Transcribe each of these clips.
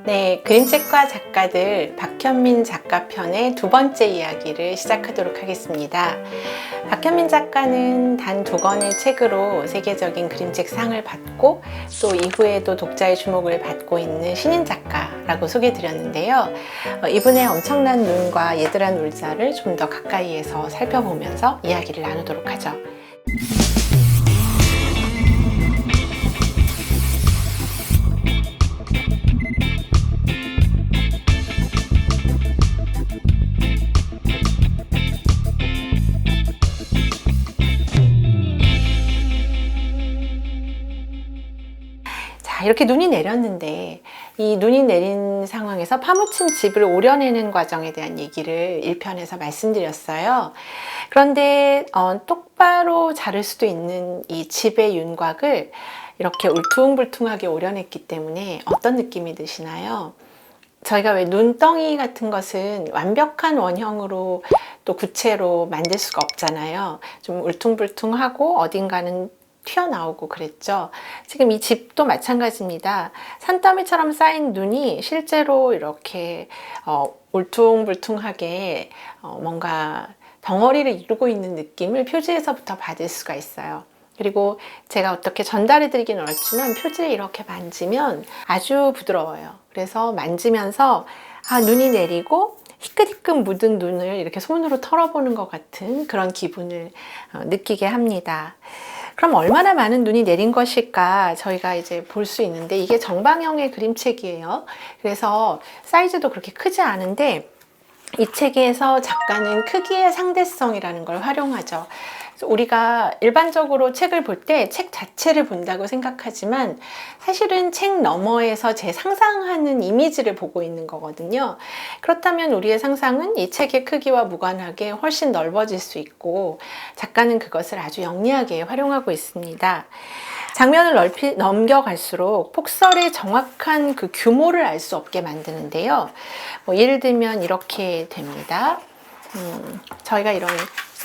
네, 그림책과 작가들 박현민 작가 편의 두 번째 이야기를 시작하도록 하겠습니다. 박현민 작가는 단 2권의 책으로 세계적인 그림책 상을 받고 또 이후에도 독자의 주목을 받고 있는 신인 작가라고 소개드렸는데요. 이분의 엄청난 눈과 얘들아 놀자를 좀 더 가까이에서 살펴보면서 이야기를 나누도록 하죠. 이렇게 눈이 내렸는데 이 눈이 내린 상황에서 파묻힌 집을 오려내는 과정에 대한 얘기를 1편에서 말씀드렸어요. 그런데 똑바로 자를 수도 있는 이 집의 윤곽을 이렇게 울퉁불퉁하게 오려냈기 때문에 어떤 느낌이 드시나요? 저희가 왜 눈덩이 같은 것은 완벽한 원형으로 또 구체로 만들 수가 없잖아요. 좀 울퉁불퉁하고 어딘가는 튀어나오고 그랬죠. 지금 이 집도 마찬가지입니다. 산더미처럼 쌓인 눈이 실제로 이렇게 울퉁불퉁하게 뭔가 덩어리를 이루고 있는 느낌을 표지에서부터 받을 수가 있어요. 그리고 제가 어떻게 전달해 드리긴 어렵지만 표지를 이렇게 만지면 아주 부드러워요. 그래서 만지면서 눈이 내리고 희끗희끗 묻은 눈을 이렇게 손으로 털어보는 것 같은 그런 기분을 느끼게 합니다. 그럼 얼마나 많은 눈이 내린 것일까 저희가 이제 볼 수 있는데, 이게 정방형의 그림책이에요. 그래서 사이즈도 그렇게 크지 않은데 이 책에서 작가는 크기의 상대성이라는 걸 활용하죠. 우리가 일반적으로 책을 볼 때 책 자체를 본다고 생각하지만 사실은 책 너머에서 제 상상하는 이미지를 보고 있는 거거든요. 그렇다면 우리의 상상은 이 책의 크기와 무관하게 훨씬 넓어질 수 있고, 작가는 그것을 아주 영리하게 활용하고 있습니다. 장면을 넘겨갈수록 폭설의 정확한 그 규모를 알 수 없게 만드는데요. 예를 들면 이렇게 됩니다. 저희가 이런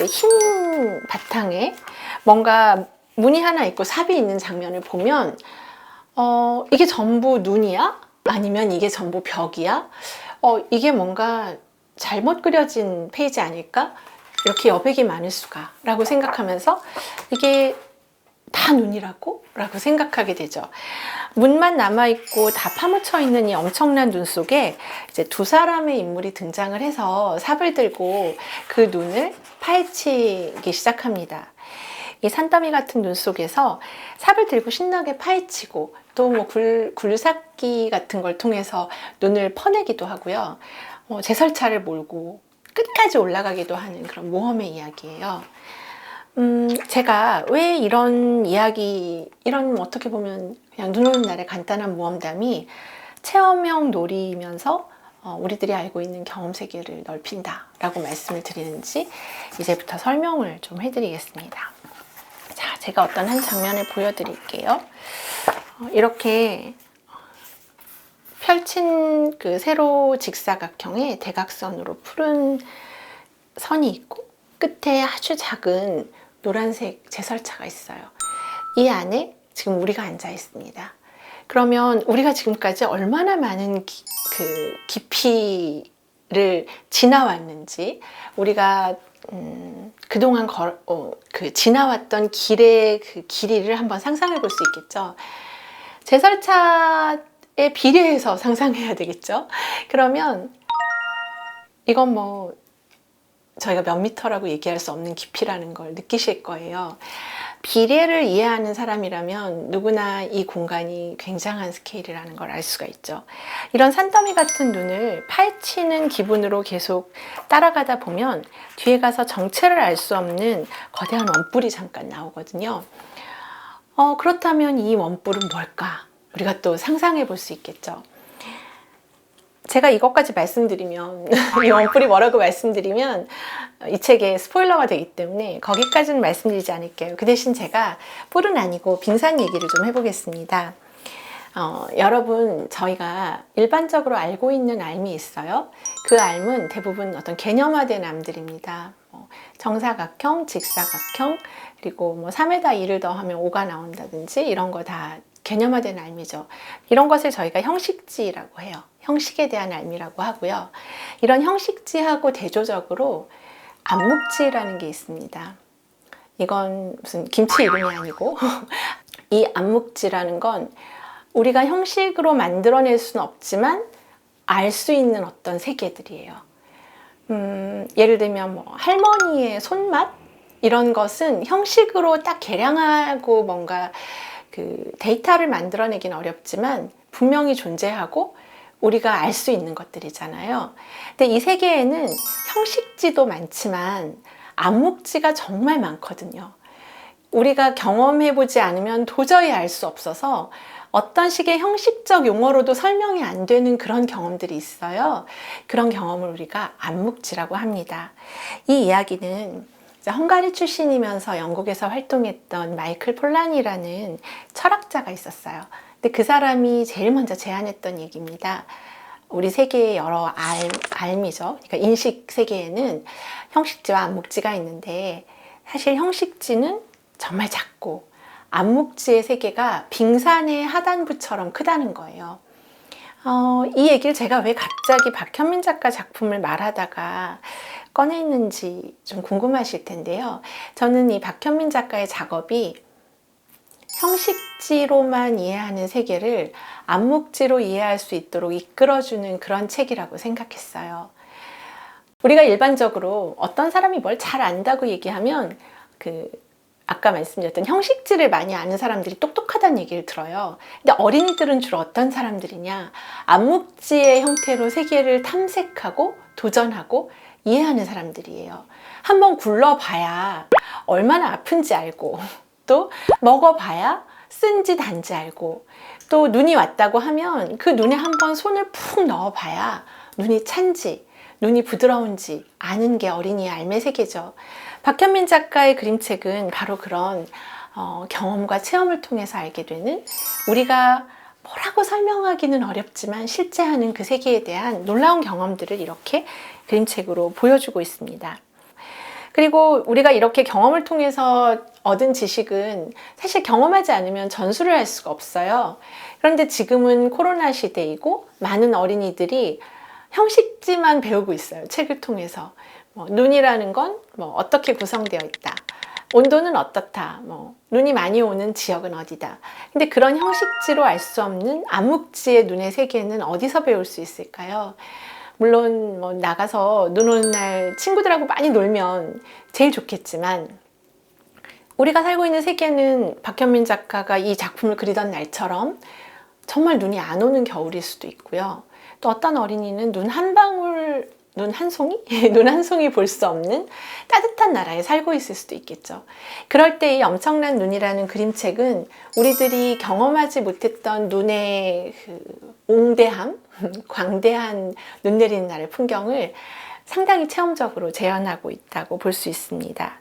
흰 바탕에 뭔가 무늬 하나 있고 삽이 있는 장면을 보면 이게 전부 눈이야? 아니면 이게 전부 벽이야? 이게 뭔가 잘못 그려진 페이지 아닐까? 이렇게 여백이 많을 수가 라고 생각하면서 이게 다 눈이라고? 라고 생각하게 되죠. 문만 남아있고 다 파묻혀 있는 이 엄청난 눈 속에 이제 두 사람의 인물이 등장을 해서 삽을 들고 그 눈을 파헤치기 시작합니다. 이 산더미 같은 눈 속에서 삽을 들고 신나게 파헤치고 또 뭐 굴삭기 같은 걸 통해서 눈을 퍼내기도 하고요. 제설차를 몰고 끝까지 올라가기도 하는 그런 모험의 이야기예요. 제가 왜 이런 이야기, 이런 어떻게 보면 그냥 눈 오는 날의 간단한 모험담이 체험형 놀이면서 우리들이 알고 있는 경험 세계를 넓힌다 라고 말씀을 드리는지 이제부터 설명을 좀 해드리겠습니다. 자, 제가 어떤 한 장면을 보여드릴게요. 이렇게 펼친 그 세로 직사각형의 대각선으로 푸른 선이 있고 끝에 아주 작은 노란색 제설차가 있어요. 이 안에 지금 우리가 앉아 있습니다. 그러면 우리가 지금까지 얼마나 많은 깊이를 지나왔는지, 우리가 그동안 지나왔던 길의 그 길이를 한번 상상해 볼 수 있겠죠. 제설차에 비례해서 상상해야 되겠죠. 그러면 이건 뭐 저희가 몇 미터라고 얘기할 수 없는 깊이라는 걸 느끼실 거예요. 비례를 이해하는 사람이라면 누구나 이 공간이 굉장한 스케일이라는 걸 알 수가 있죠. 이런 산더미 같은 눈을 파헤치는 기분으로 계속 따라가다 보면 뒤에 가서 정체를 알 수 없는 거대한 원뿔이 잠깐 나오거든요. 그렇다면 이 원뿔은 뭘까? 우리가 또 상상해 볼 수 있겠죠. 제가 이것까지 말씀드리면 이 원뿔이 뭐라고 말씀드리면 이 책에 스포일러가 되기 때문에 거기까지는 말씀드리지 않을게요. 그 대신 제가 뿔은 아니고 빙산 얘기를 좀 해보겠습니다. 여러분, 저희가 일반적으로 알고 있는 알이 있어요. 그 알은 대부분 어떤 개념화된 암들입니다. 정사각형, 직사각형, 그리고 뭐 3에다 2를 더하면 5가 나온다든지 이런 거 다 개념화된 알미죠. 이런 것을 저희가 형식지라고 해요. 형식에 대한 알미라고 하고요. 이런 형식지하고 대조적으로 암묵지라는 게 있습니다. 이건 무슨 김치 이름이 아니고 이 암묵지라는 건 우리가 형식으로 만들어낼 수는 없지만 알 수 있는 어떤 세계들이에요. 예를 들면 뭐 할머니의 손맛 이런 것은 형식으로 딱 계량하고 뭔가 그 데이터를 만들어내긴 어렵지만 분명히 존재하고 우리가 알 수 있는 것들이잖아요. 근데 이 세계에는 형식지도 많지만 암묵지가 정말 많거든요. 우리가 경험해보지 않으면 도저히 알 수 없어서 어떤 식의 형식적 용어로도 설명이 안 되는 그런 경험들이 있어요. 그런 경험을 우리가 암묵지라고 합니다. 이 이야기는 헝가리 출신이면서 영국에서 활동했던 마이클 폴란이라는 철학자가 있었어요. 근데 그 사람이 제일 먼저 제안했던 얘기입니다. 우리 세계의 여러 알미죠. 그러니까 인식 세계에는 형식지와 암묵지가 있는데 사실 형식지는 정말 작고 암묵지의 세계가 빙산의 하단부처럼 크다는 거예요. 이 얘기를 제가 왜 갑자기 박현민 작가 작품을 말하다가 꺼냈는지 좀 궁금하실 텐데요. 저는 이 박현민 작가의 작업이 형식지로만 이해하는 세계를 암묵지로 이해할 수 있도록 이끌어주는 그런 책이라고 생각했어요. 우리가 일반적으로 어떤 사람이 뭘 잘 안다고 얘기하면 아까 말씀드렸던 형식지를 많이 아는 사람들이 똑똑하다는 얘기를 들어요. 근데 어린이들은 주로 어떤 사람들이냐? 암묵지의 형태로 세계를 탐색하고 도전하고 이해하는 사람들이에요. 한번 굴러봐야 얼마나 아픈지 알고 또 먹어봐야 쓴지 단지 알고 또 눈이 왔다고 하면 그 눈에 한번 손을 푹 넣어봐야 눈이 찬지 눈이 부드러운지 아는 게 어린이의 알매 세계죠. 박현민 작가의 그림책은 바로 그런 경험과 체험을 통해서 알게 되는 우리가 뭐라고 설명하기는 어렵지만 실제 하는 그 세계에 대한 놀라운 경험들을 이렇게 그림책으로 보여주고 있습니다. 그리고 우리가 이렇게 경험을 통해서 얻은 지식은 사실 경험하지 않으면 전수를 할 수가 없어요. 그런데 지금은 코로나 시대이고 많은 어린이들이 형식지만 배우고 있어요. 책을 통해서. 눈이라는 건 어떻게 구성되어 있다. 온도는 어떻다. 눈이 많이 오는 지역은 어디다. 근데 그런 형식지로 알 수 없는 암묵지의 눈의 세계는 어디서 배울 수 있을까요? 물론 나가서 눈 오는 날 친구들하고 많이 놀면 제일 좋겠지만 우리가 살고 있는 세계는 박현민 작가가 이 작품을 그리던 날처럼 정말 눈이 안 오는 겨울일 수도 있고요. 또 어떤 어린이는 눈 한 방울, 눈 한 송이? 눈 한 송이 볼 수 없는 따뜻한 나라에 살고 있을 수도 있겠죠. 그럴 때 이 엄청난 눈이라는 그림책은 우리들이 경험하지 못했던 눈의 옹대함, 광대한 눈 내리는 날의 풍경을 상당히 체험적으로 재현하고 있다고 볼 수 있습니다.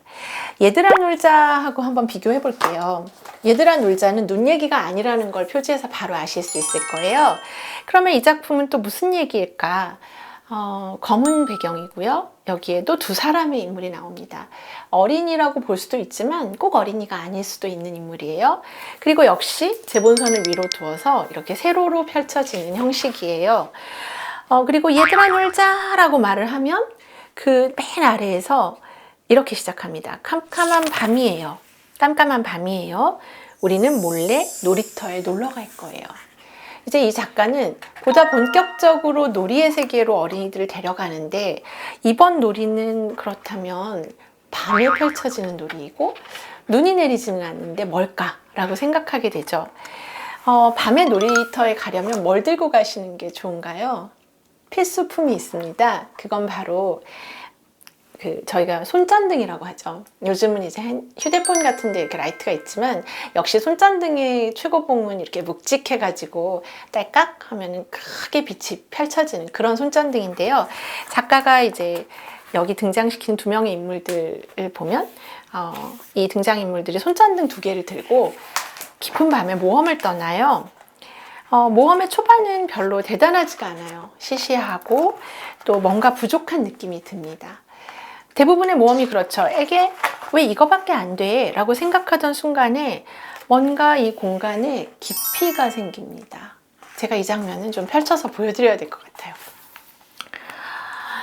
얘들아 놀자하고 한번 비교해 볼게요. 얘들아 놀자는 눈 얘기가 아니라는 걸 표지에서 바로 아실 수 있을 거예요. 그러면 이 작품은 또 무슨 얘기일까? 검은 배경이고요. 여기에도 두 사람의 인물이 나옵니다. 어린이라고 볼 수도 있지만 꼭 어린이가 아닐 수도 있는 인물이에요. 그리고 역시 제본선을 위로 두어서 이렇게 세로로 펼쳐지는 형식이에요. 그리고 얘들아 놀자라고 말을 하면 그 맨 아래에서 이렇게 시작합니다. 깜깜한 밤이에요. 깜깜한 밤이에요. 우리는 몰래 놀이터에 놀러 갈 거예요. 이제 이 작가는 보다 본격적으로 놀이의 세계로 어린이들을 데려가는데 이번 놀이는 그렇다면 밤에 펼쳐지는 놀이이고 눈이 내리지는 않는데 뭘까라고 생각하게 되죠. 밤에 놀이터에 가려면 뭘 들고 가시는 게 좋은가요? 필수품이 있습니다. 그건 바로 저희가 손전등이라고 하죠. 요즘은 이제 휴대폰 같은 데 이렇게 라이트가 있지만 역시 손전등의 최고봉은 이렇게 묵직해가지고 딸깍 하면은 크게 빛이 펼쳐지는 그런 손전등인데요. 작가가 이제 여기 등장시킨 두 명의 인물들을 보면 이 등장인물들이 손전등 두 개를 들고 깊은 밤에 모험을 떠나요. 모험의 초반은 별로 대단하지가 않아요. 시시하고 또 뭔가 부족한 느낌이 듭니다. 대부분의 모험이 그렇죠. 에게 왜 이거밖에 안 돼? 라고 생각하던 순간에 뭔가 이 공간에 깊이가 생깁니다. 제가 이 장면은 좀 펼쳐서 보여드려야 될 것 같아요.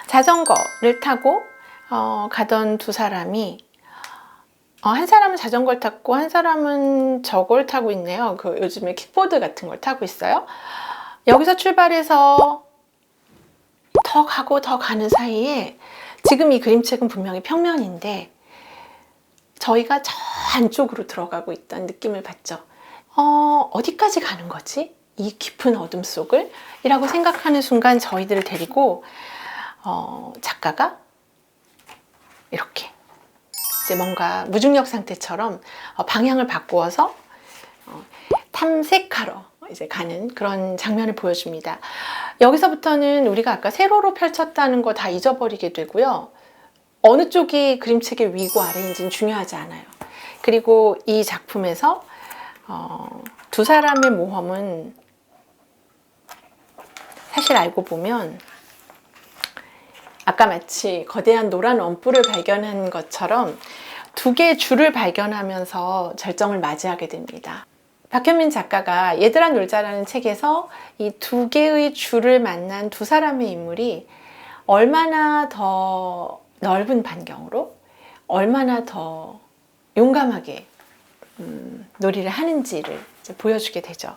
자전거를 타고 가던 두 사람이 한 사람은 자전거를 탔고 한 사람은 저걸 타고 있네요. 그 요즘에 킥보드 같은 걸 타고 있어요. 여기서 출발해서 더 가고 더 가는 사이에 지금 이 그림책은 분명히 평면인데 저희가 저 안쪽으로 들어가고 있다는 느낌을 받죠. 어디까지 가는 거지? 이 깊은 어둠 속을? 이라고 생각하는 순간 저희들을 데리고 작가가 이렇게 이제 뭔가 무중력 상태처럼 방향을 바꾸어서 탐색하러 이제 가는 그런 장면을 보여줍니다. 여기서부터는 우리가 아까 세로로 펼쳤다는 거 다 잊어버리게 되고요. 어느 쪽이 그림책의 위고 아래인지는 중요하지 않아요. 그리고 이 작품에서 두 사람의 모험은 사실 알고 보면 아까 마치 거대한 노란 원뿔을 발견한 것처럼 두 개의 줄을 발견하면서 절정을 맞이하게 됩니다. 박현민 작가가 얘들아 놀자라는 책에서 이 두 개의 줄을 만난 두 사람의 인물이 얼마나 더 넓은 반경으로 얼마나 더 용감하게 놀이를 하는지를 이제 보여주게 되죠.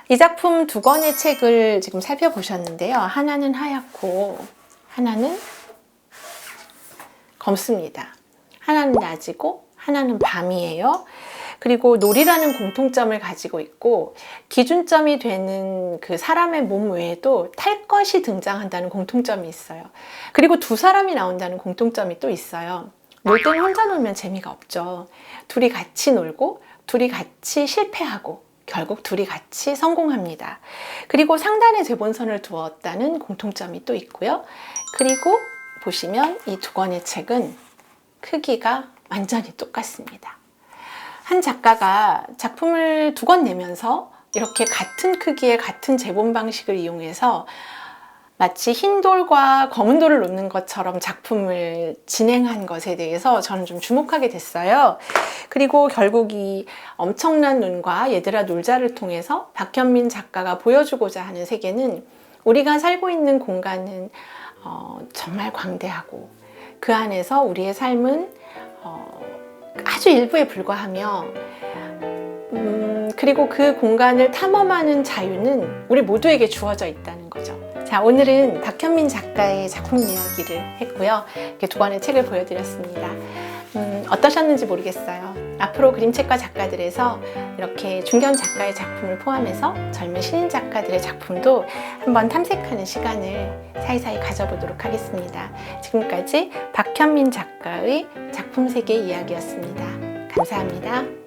이 작품 두 권의 책을 지금 살펴보셨는데요. 하나는 하얗고 하나는 검습니다. 하나는 낮이고 하나는 밤이에요. 그리고 놀이라는 공통점을 가지고 있고 기준점이 되는 그 사람의 몸 외에도 탈 것이 등장한다는 공통점이 있어요. 그리고 두 사람이 나온다는 공통점이 또 있어요. 놀 때는 혼자 놀면 재미가 없죠. 둘이 같이 놀고 둘이 같이 실패하고 결국 둘이 같이 성공합니다. 그리고 상단에 대본선을 두었다는 공통점이 또 있고요. 그리고 보시면 이 두 권의 책은 크기가 완전히 똑같습니다. 한 작가가 작품을 두 권 내면서 이렇게 같은 크기의 같은 제본 방식을 이용해서 마치 흰 돌과 검은 돌을 놓는 것처럼 작품을 진행한 것에 대해서 저는 좀 주목하게 됐어요. 그리고 결국 이 엄청난 눈과 얘들아 놀자를 통해서 박현민 작가가 보여주고자 하는 세계는 우리가 살고 있는 공간은 정말 광대하고 그 안에서 우리의 삶은 아주 일부에 불과하며 그리고 그 공간을 탐험하는 자유는 우리 모두에게 주어져 있다는 거죠. 자, 오늘은 박현민 작가의 작품 이야기를 했고요. 이렇게 두 권의 책을 보여드렸습니다. 어떠셨는지 모르겠어요. 앞으로 그림책과 작가들에서 이렇게 중견 작가의 작품을 포함해서 젊은 신인 작가들의 작품도 한번 탐색하는 시간을 사이사이 가져보도록 하겠습니다. 지금까지 박현민 작가의 작품 세계 이야기였습니다. 감사합니다.